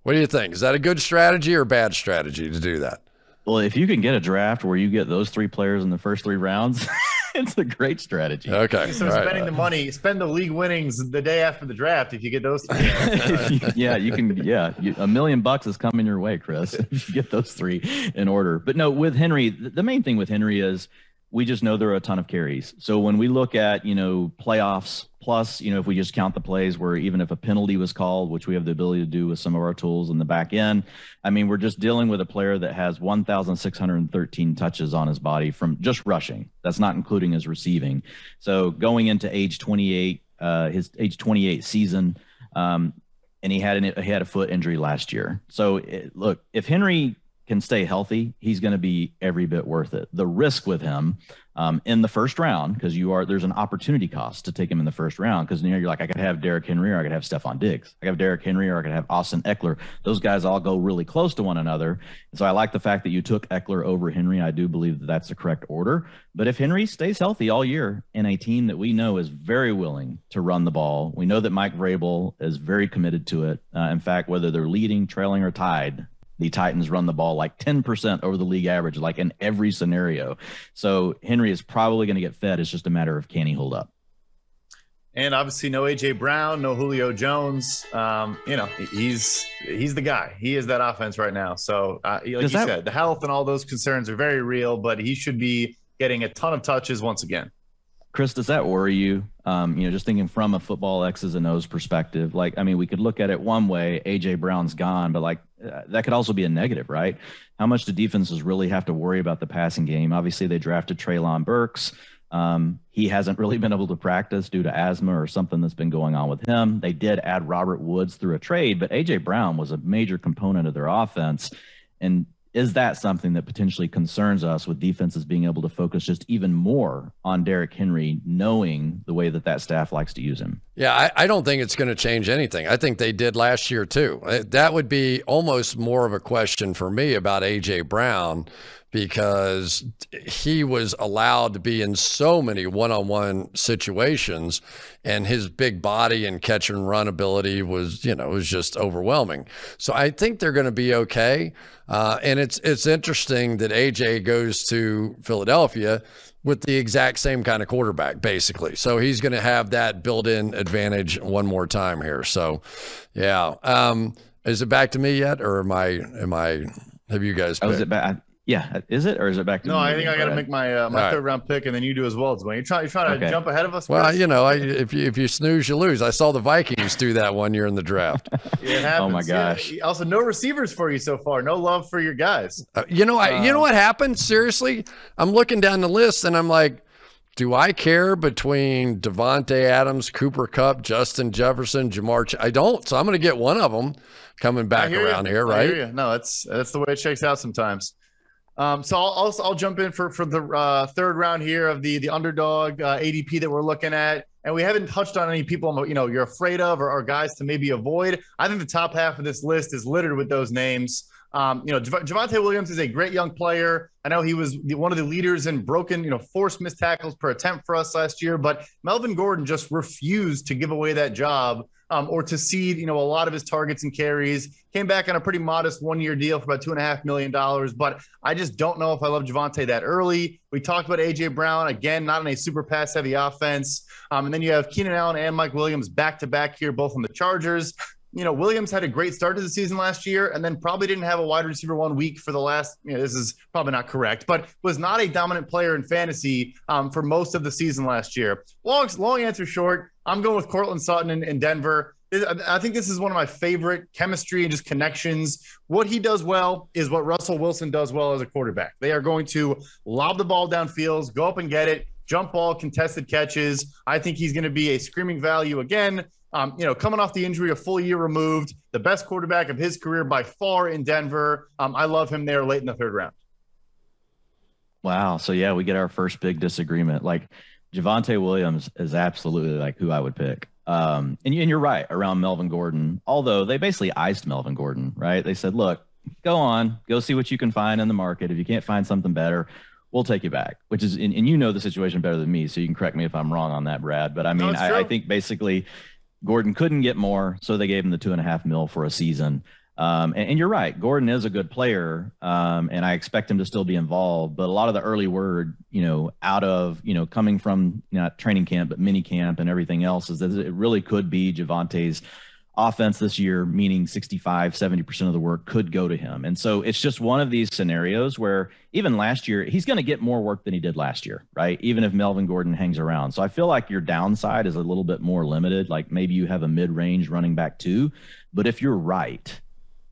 What do you think? Is that a good strategy or bad strategy to do that? Well, if you can get a draft where you get those 3 players in the first 3 rounds, it's a great strategy. Okay. So spending the money, spend the league winnings the day after the draft if you get those 3. Yeah, you can. Yeah, $1 million is coming your way, Cris, if you get those 3 in order. But no, with Henry, the main thing with Henry is we just know there are a ton of carries. So when we look at, playoffs, plus, if we just count the plays where even if a penalty was called, which we have the ability to do with some of our tools in the back end, we're just dealing with a player that has 1,613 touches on his body from just rushing. That's not including his receiving. So going into age 28, his age 28 season, and he had a foot injury last year. So look, if Henry can stay healthy, he's going to be every bit worth it. The risk with him in the first round, because there's an opportunity cost to take him in the first round, because you're like, I could have Derrick Henry or I could have Stephon Diggs. I could have Derrick Henry or I could have Austin Eckler. Those guys all go really close to one another. And so I like the fact that you took Eckler over Henry. I do believe that that's the correct order. But if Henry stays healthy all year in a team that we know is very willing to run the ball, we know that Mike Vrabel is very committed to it. In fact, whether they're leading, trailing, or tied, the Titans run the ball like 10% over the league average, like in every scenario. So Henry is probably going to get fed. It's just a matter of can he hold up. And obviously no AJ Brown, no Julio Jones. He's the guy. He is that offense right now. So like you said, the health and all those concerns are very real, but he should be getting a ton of touches once again. Chris, does that worry you? Just thinking from a football X's and O's perspective, like, I mean, we could look at it one way, AJ Brown's gone, but like that could also be a negative, right? How much do defenses really have to worry about the passing game? Obviously they drafted Treylon Burks. He hasn't really been able to practice due to asthma or something that's been going on with him. They did add Robert Woods through a trade, but AJ Brown was a major component of their offense. And is that something that potentially concerns us with defenses being able to focus just even more on Derrick Henry, knowing the way that staff likes to use him? Yeah, I don't think it's going to change anything. I think they did last year too. That would be almost more of a question for me about A.J. Brown, because he was allowed to be in so many one-on-one situations, and his big body and catch and run ability was just overwhelming. So I think they're going to be okay. And it's interesting that AJ goes to Philadelphia with the exact same kind of quarterback, basically. So he's going to have that built-in advantage one more time here. So, yeah. Is it back to me yet, or have you guys picked? Oh, is it back? Yeah, is it, or is it back to me? No, I think I got to make my my third round pick, and then you do as well, Dwain. You're trying to jump ahead of us, Chris? Well, if you snooze, you lose. I saw the Vikings do that one year in the draft. It happens. Oh my gosh! Yeah. Also, no receivers for you so far. No love for your guys. You know what happened? Seriously, I'm looking down the list, and I'm like, do I care between Devontae Adams, Cooper Kupp, Justin Jefferson, Jamar? I don't. So I'm going to get one of them coming back around here, right? I hear you. No, that's the way it shakes out sometimes. So I'll jump in for the third round here of the underdog ADP that we're looking at, and we haven't touched on any people you're afraid of or guys to maybe avoid. I think the top half of this list is littered with those names. Javonte Williams is a great young player. I know he was one of the leaders in broken, forced missed tackles per attempt for us last year, but Melvin Gordon just refused to give away that job or to cede, a lot of his targets and carries. Came back on a pretty modest one-year deal for about $2.5 million, but I just don't know if I love Javonte that early. We talked about A.J. Brown, again, not in a super pass-heavy offense. And then you have Keenan Allen and Mike Williams back-to-back here, both on the Chargers. Williams had a great start to the season last year, and then probably didn't have a wide receiver 1 week for the last, this is probably not correct, but was not a dominant player in fantasy for most of the season last year. Long answer short, I'm going with Courtland Sutton in Denver. I think this is one of my favorite chemistry and just connections. What he does well is what Russell Wilson does well as a quarterback. They are going to lob the ball downfield, go up and get it, jump ball, contested catches. I think he's going to be a screaming value again. Coming off the injury, a full year removed, the best quarterback of his career by far in Denver. I love him there late in the third round. Wow. So yeah, we get our first big disagreement. Like Javonte Williams is absolutely like who I would pick. And you're right around Melvin Gordon, although they basically iced Melvin Gordon, right? They said, look, go see what you can find in the market. If you can't find something better, we'll take you back, which is, and the situation better than me. So you can correct me if I'm wrong on that, Brad. But I mean, I think basically Gordon couldn't get more. So they gave him the $2.5 million for a season. And you're right. Gordon is a good player. And I expect him to still be involved, but a lot of the early word, out of, coming from not training camp, but mini camp and everything else is that it really could be Javonte's offense this year, meaning 65-70% of the work could go to him. And so it's just one of these scenarios where even last year, he's going to get more work than he did last year, right? Even if Melvin Gordon hangs around. So I feel like your downside is a little bit more limited. Like maybe you have a mid-range running back too, but if you're right,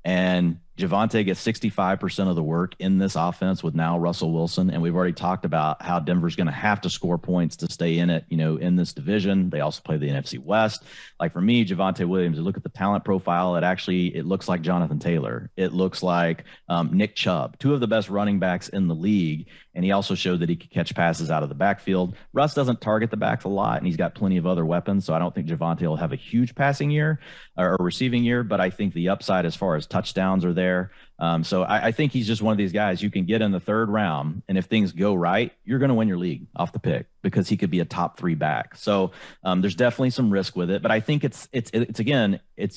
and Javonte gets 65% of the work in this offense with now Russell Wilson. And we've already talked about how Denver's going to have to score points to stay in it, in this division. They also play the NFC West. Like for me, Javonte Williams, you look at the talent profile, it looks like Jonathan Taylor. It looks like Nick Chubb, 2 of the best running backs in the league. And he also showed that he could catch passes out of the backfield. Russ doesn't target the backs a lot, and he's got plenty of other weapons. So I don't think Javonte will have a huge passing year or receiving year, but I think the upside as far as touchdowns are there. So I think he's just one of these guys you can get in the third round, and if things go right, you're going to win your league off the pick because he could be a top 3 back. So there's definitely some risk with it, but I think it's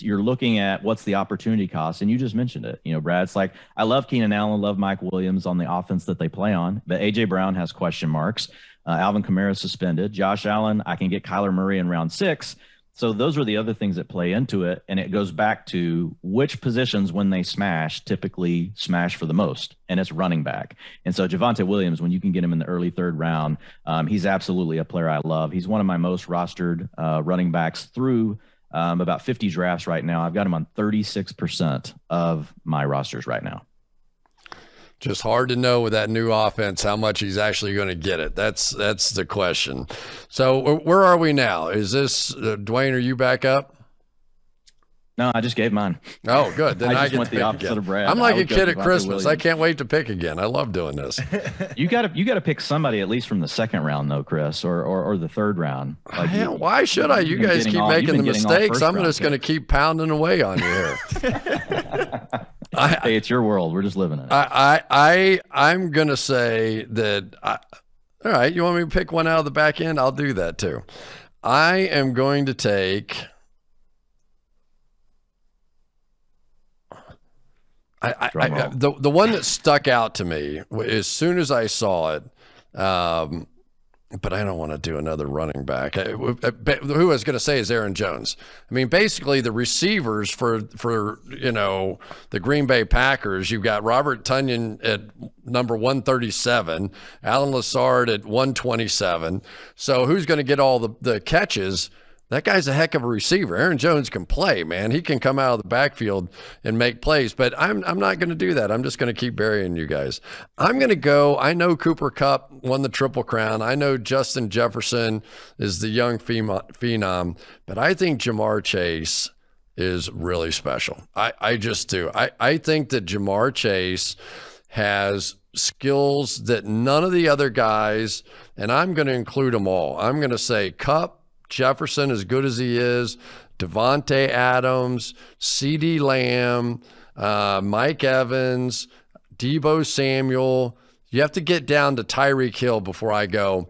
you're looking at what's the opportunity cost, and you just mentioned it. Brad, it's like I love Keenan Allen, love Mike Williams on the offense that they play on, but AJ Brown has question marks. Alvin Kamara suspended. Josh Allen, I can get Kyler Murray in round 6. So those are the other things that play into it. And it goes back to which positions, when they smash, typically smash for the most. And it's running back. And so Javonte Williams, when you can get him in the early 3rd round, he's absolutely a player I love. He's one of my most rostered running backs through about 50 drafts right now. I've got him on 36% of my rosters right now. Just hard to know with that new offense how much he's actually going to get it. That's the question. So where are we now? Is this Dwain? Are you back up? No, I just gave mine. Oh, good. Then I just went the opposite of Brad. I'm like a kid at Christmas. I can't wait to pick again. I love doing this. You got to pick somebody at least from the 2nd round, though, Chris, or the 3rd round. Like why should I? You guys keep making the mistakes. I'm just going to keep pounding away on you here. Hey, it's your world. We're just living in it. I'm going to say that, all right, you want me to pick one out of the back end? I'll do that too. I am going to take, the one that stuck out to me as soon as I saw it, but I don't want to do another running back. Who I was going to say is Aaron Jones. I mean, basically the receivers for the Green Bay Packers, you've got Robert Tonyan at number 137, Alan Lazard at 127. So who's going to get all the catches? That guy's a heck of a receiver. Aaron Jones can play, man. He can come out of the backfield and make plays, but I'm not going to do that. I'm just going to keep burying you guys. I'm going to go. I know Cooper Kupp won the Triple Crown. I know Justin Jefferson is the young phenom, but I think Jamar Chase is really special. I just do. I think that Jamar Chase has skills that none of the other guys, and I'm going to include them all. I'm going to say Kupp, Jefferson, as good as he is, Devontae Adams, CeeDee Lamb, Mike Evans, Deebo Samuel. You have to get down to Tyreek Hill before I go,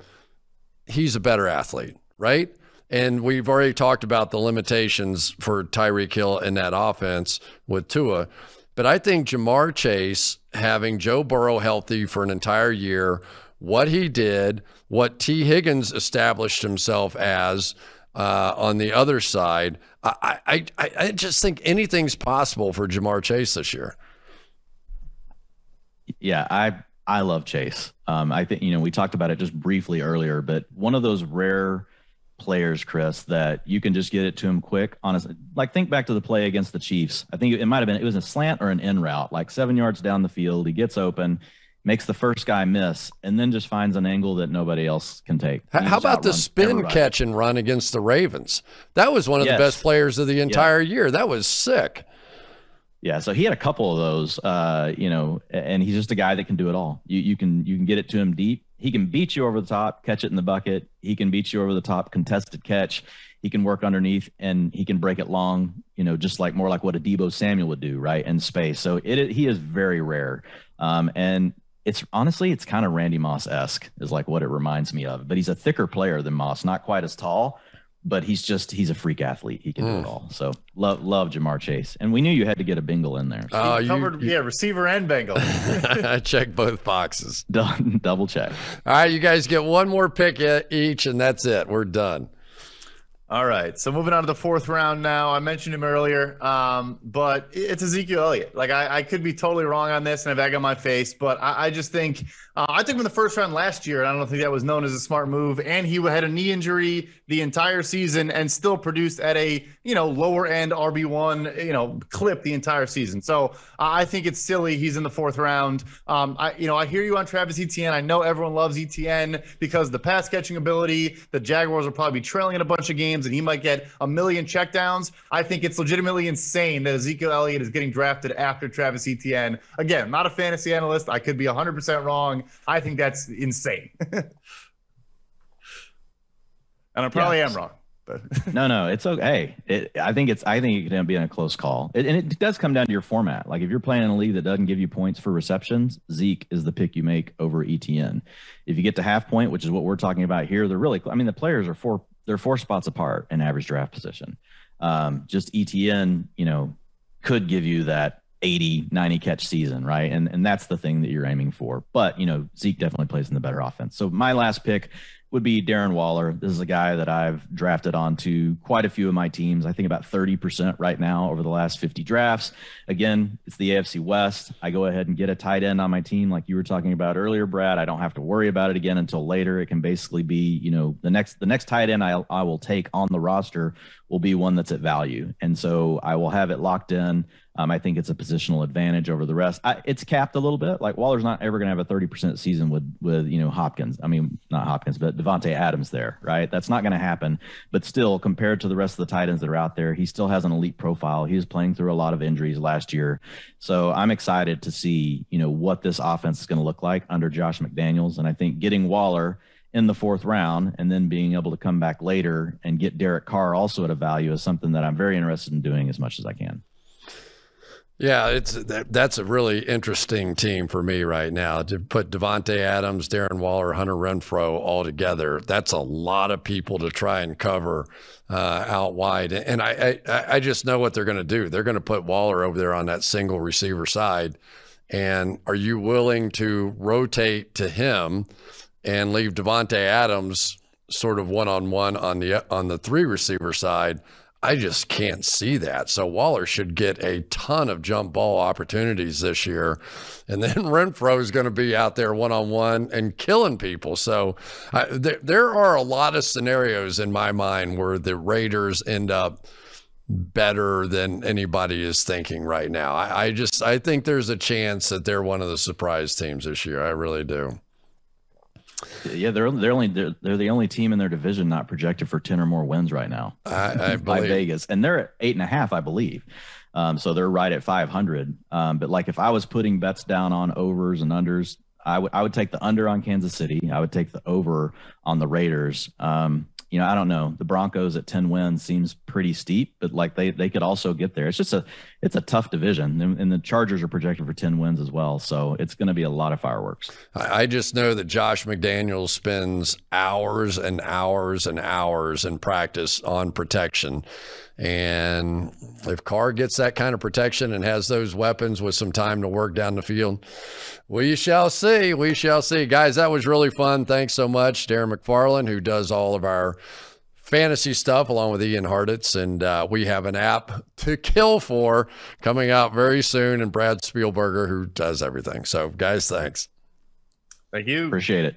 he's a better athlete, right? And we've already talked about the limitations for Tyreek Hill in that offense with Tua. But I think Jamar Chase, having Joe Burrow healthy for an entire year, what he did, what T. Higgins established himself as on the other side, I just think anything's possible for Jamar Chase this year. Yeah, I love Chase. I think, we talked about it just briefly earlier, but one of those rare players, Chris, that you can just get it to him quick. Honestly, like think back to the play against the Chiefs. I think it was a slant or an in route, like 7 yards down the field. He gets open, makes the first guy miss, and then just finds an angle that nobody else can take. How about the spin catch and run against the Ravens? That was one of the best players of the entire year. That was sick. Yeah, so he had a couple of those, and he's just a guy that can do it all. You can get it to him deep. He can beat you over the top, catch it in the bucket. He can beat you over the top, contested catch. He can work underneath, and he can break it long, just like more like what a Deebo Samuel would do, right, in space. So he is very rare. And it's kind of Randy Moss-esque is like what it reminds me of. But he's a thicker player than Moss, not quite as tall, but he's a freak athlete. He can do it all. So love Jamar Chase. And we knew you had to get a Bengal in there. So receiver and Bengal. I checked both boxes. Double check. All right, you guys get one more pick each, and that's it. We're done. All right, so moving on to the 4th round now. I mentioned him earlier, but it's Ezekiel Elliott. Like I could be totally wrong on this and have egg on my face, but I just think I took him in the 1st round last year, and I don't think that was known as a smart move. And he had a knee injury the entire season and still produced at a lower end RB1 clip the entire season. So I think it's silly he's in the 4th round. I hear you on Travis Etienne. I know everyone loves Etienne because the pass catching ability. The Jaguars will probably be trailing in a bunch of games, and he might get a million checkdowns. I think it's legitimately insane that Ezekiel Elliott is getting drafted after Travis Etienne. Again, not a fantasy analyst. I could be 100% wrong. I think that's insane. And I probably am wrong. But No, it's okay. I think it can be in a close call. And it does come down to your format. Like if you're playing in a league that doesn't give you points for receptions, Zeke is the pick you make over ETN. If you get to half point, which is what we're talking about here, the players are they're 4 spots apart in average draft position. Just ETN, could give you that 80, 90 catch season, right? And that's the thing that you're aiming for. But, you know, Zeke definitely plays in the better offense. So my last pick would be Darren Waller. This is a guy that I've drafted onto quite a few of my teams. I think about 30% right now over the last 50 drafts. Again, it's the AFC West. I go ahead and get a tight end on my team like you were talking about earlier, Brad. I don't have to worry about it again until later. It can basically be, you know, the next tight end I will take on the roster will be one that's at value. And so I will have it locked in. I think it's a positional advantage over the rest. It's capped a little bit. Like Waller's not ever going to have a 30% season with you know, Hopkins. I mean, not Hopkins, but Devontae Adams there, right? That's not going to happen. But still, compared to the rest of the tight ends that are out there, he still has an elite profile. He was playing through a lot of injuries last year. So I'm excited to see, you know, what this offense is going to look like under Josh McDaniels. And I think getting Waller in the 4th round and then being able to come back later and get Derek Carr also at a value is something that I'm very interested in doing as much as I can. Yeah, that's a really interesting team for me right now. To put Devontae Adams, Darren Waller, Hunter Renfrow all together, that's a lot of people to try and cover out wide. And I just know what they're going to do. They're going to put Waller over there on that single receiver side. And are you willing to rotate to him and leave Devontae Adams sort of one-on-one on the 3 receiver side? I just can't see that. So Waller should get a ton of jump ball opportunities this year. And then Renfrow is going to be out there one-on-one and killing people. So there are a lot of scenarios in my mind where the Raiders end up better than anybody is thinking right now. I think there's a chance that they're one of the surprise teams this year. I really do. Yeah, they're the only team in their division not projected for 10 or more wins right now. I by believe Vegas, and they're at 8.5, I believe. So they're right at 500. But like if I was putting bets down on overs and unders, I would take the under on Kansas City. I would take the over on the Raiders. You know, I don't know. The Broncos at 10 wins seems pretty steep, but like they could also get there. It's just it's a tough division, and the Chargers are projected for 10 wins as well. So it's going to be a lot of fireworks. I just know that Josh McDaniels spends hours and hours and hours in practice on protection. And if Carr gets that kind of protection and has those weapons with some time to work down the field, we shall see. We shall see. Guys, that was really fun. Thanks so much, Darren McFarland, who does all of our fantasy stuff along with Ian Harditz. And we have an app to kill for coming out very soon, and Brad Spielberger, who does everything. So, guys, thanks. Thank you. Appreciate it.